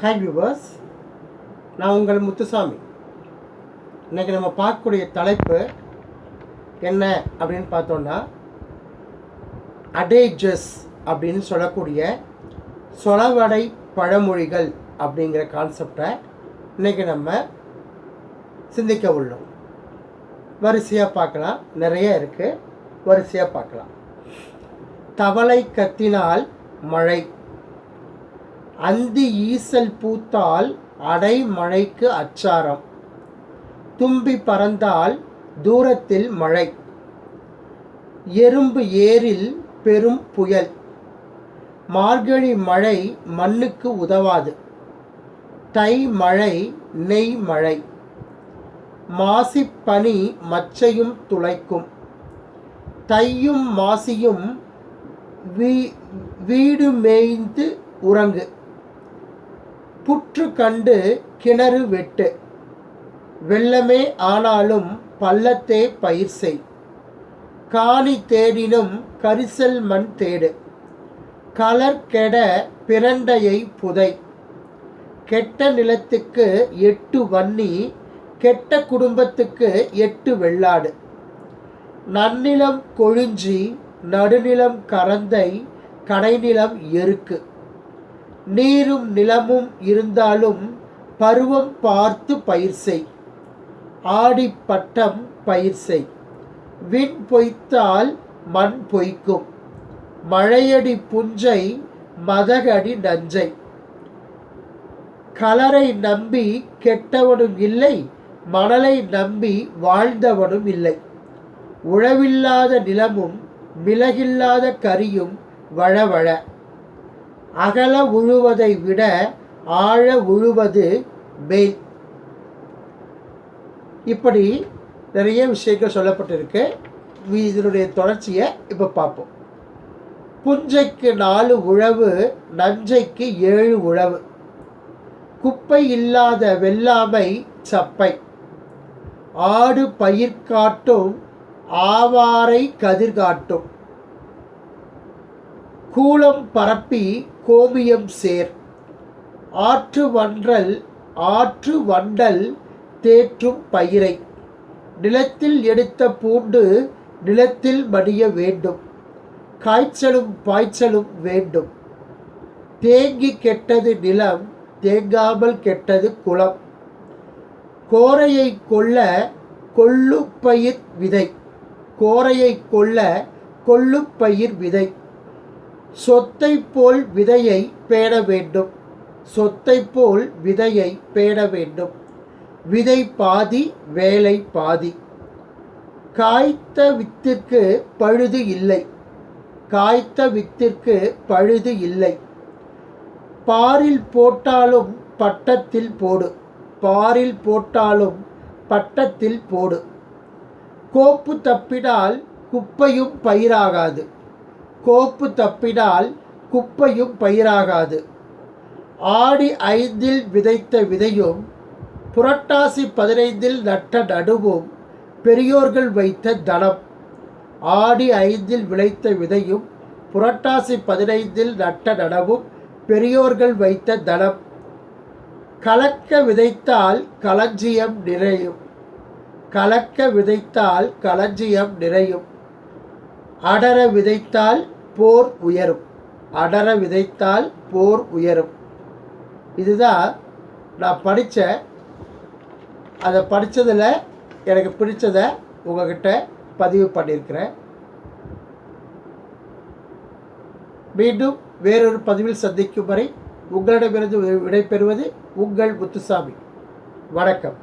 Hi viewers, நான் உங்கள் முத்துசாமி. இன்றைக்கி நம்ம பார்க்கக்கூடிய தலைப்பு என்ன அப்படின்னு பார்த்தோன்னா, அடேஜஸ் அப்படின்னு சொல்லக்கூடிய சொலவடை பழமொழிகள் அப்படிங்கிற கான்செப்டை இன்றைக்கி நம்ம சிந்திக்க உள்ளோம். வரிசையாக பார்க்கலாம், நிறைய இருக்குது, வரிசையாக பார்க்கலாம். தவளை கத்தினால் மழை, அந்தி ஈசல் பூத்தால் அடை மழைக்கு அச்சாரம், தும்பி பறந்தால் தூரத்தில் மழை, எறும்பு ஏரில் பெரும் புயல், மார்கழி மழை மண்ணுக்கு உதவாது, தை மழை நெய் மழை, மாசிப்பனி மச்சையும் துளைக்கும், தையும் மாசியும் வீடு மேய்ந்து உறங்கு, புற்று கண்டு கிணறு வெட்டு, வெள்ளமே ஆனாலும் பள்ளத்தே பயிர் செய், காணி தேடினும் கரிசல் மண் தேடு, கலர் கெட பிரண்டையை புதை, கெட்ட நிலத்துக்கு 8 வன்னி, கெட்ட குடும்பத்துக்கு 8 வெள்ளாடு, நன்னிலம் கொழிஞ்சி நடுநிலம் கரந்தை, கடைநிலம் எருக்கு, நீரும் நிலமும் இருந்தாலும் பருவம் பார்த்து பயிர் செய், ஆடி பட்டம் பயிர் செய், விண் பொய்த்தால் மண் பொய்க்கும், மழையடி புஞ்சை மதகடி நஞ்சை, கலரை நம்பி கெட்டவனும் இல்லை, மணலை நம்பி வாழ்ந்தவனும் இல்லை, உழவில்லாத நிலமும் மிளகில்லாத கரியும் வழவழ, அகல உழுவதை விட ஆழ உழுவது மேல். இப்படி நிறைய விஷயங்கள் சொல்லப்பட்டிருக்கு. இதனுடைய தொடர்ச்சியை இப்போ பார்ப்போம். புஞ்சைக்கு 4 உழவு, நஞ்சைக்கு 7 உழவு, குப்பை இல்லாத வெள்ளாமை சப்பை, ஆடு பயிர் காட்டும் ஆவாரை கதிர் காட்டும், கூலம் பரப்பி கோமியம் சேர், ஆற்று வண்டல் தேற்றும் பயிரை, நிலத்தில் எடுத்த பூண்டு நிலத்தில் மடிய வேண்டும், காய்ச்சலும் பாய்ச்சலும் வேண்டும், தேங்கி கெட்டது நிலம், தேங்காமல் கெட்டது குளம், கோரையை கொல்ல கொள்ளுப்பயிர் விதை, கோரையை கொல்ல கொள்ளுப்பயிர் விதை, சொத்தை போல் விதையை பேண வேண்டும், சொத்தை போல் விதையை பேண வேண்டும், விதை பாதி வேலை பாதி, காய்த்த வித்திற்கு பழுது இல்லை, காய்த்த வித்திற்கு பழுது இல்லை, பாரில் போட்டாலும் பட்டத்தில் போடு, பாரில் போட்டாலும் பட்டத்தில் போடு, கோப்பு தப்பினால் குப்பையும் பயிராகாது, கோப்பு தப்பினால் குப்பையும் பயிராகாது, ஆடி 5 விதைத்த விதையும் புரட்டாசி 15 நட்ட நடுவும் பெரியோர்கள் வைத்த தனம், ஆடி 5 விளைத்த விதையும் புரட்டாசி 15 நட்ட நடவும் பெரியோர்கள் வைத்த தனம், கலக்க விதைத்தால் களஞ்சியம் நிறையும், கலக்க விதைத்தால் களஞ்சியம் நிறையும், அடர விதைத்தால் போர் உயரும், அடர விதைத்தால் போர் உயரும். இதுதான் நான் அதை படித்ததில் எனக்கு பிடிச்சதை உங்ககிட்ட பதிவு பண்ணியிருக்கிறேன். மீண்டும் வேறொரு பதிவில் சந்திக்கும் வரை உங்களிடமிருந்து விடைபெறுவது உங்கள் முத்துசாமி. வணக்கம்.